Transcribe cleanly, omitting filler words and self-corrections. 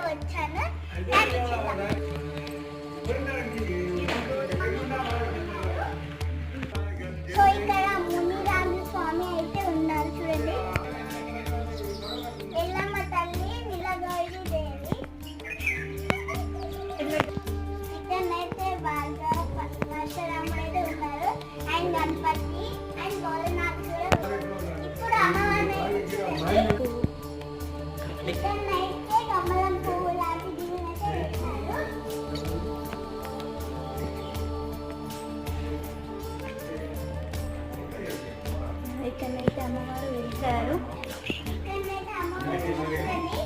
వచ్చాను. సో ఇక్కడ మునిరాజు స్వామి అయితే ఉన్నారు చూడండి. ఎల్లమ్మ తల్లి, నిలగైరు దేవి. ఇక్కడైతే బాగా పరశురాముడు అయితే ఉన్నారు. అండ్ గణపతి అండ్ గోరనాథ్ కూడా. ఇప్పుడు అమ్మవారిని ఇక్కడైతే కమలం పువ్వు లాంటి దీవెన అయితే వేశారు. ఇక్కడైతే అమ్మవారు వెళ్తారు. ఇక్కడైతే అమ్మవారు కూర్చొని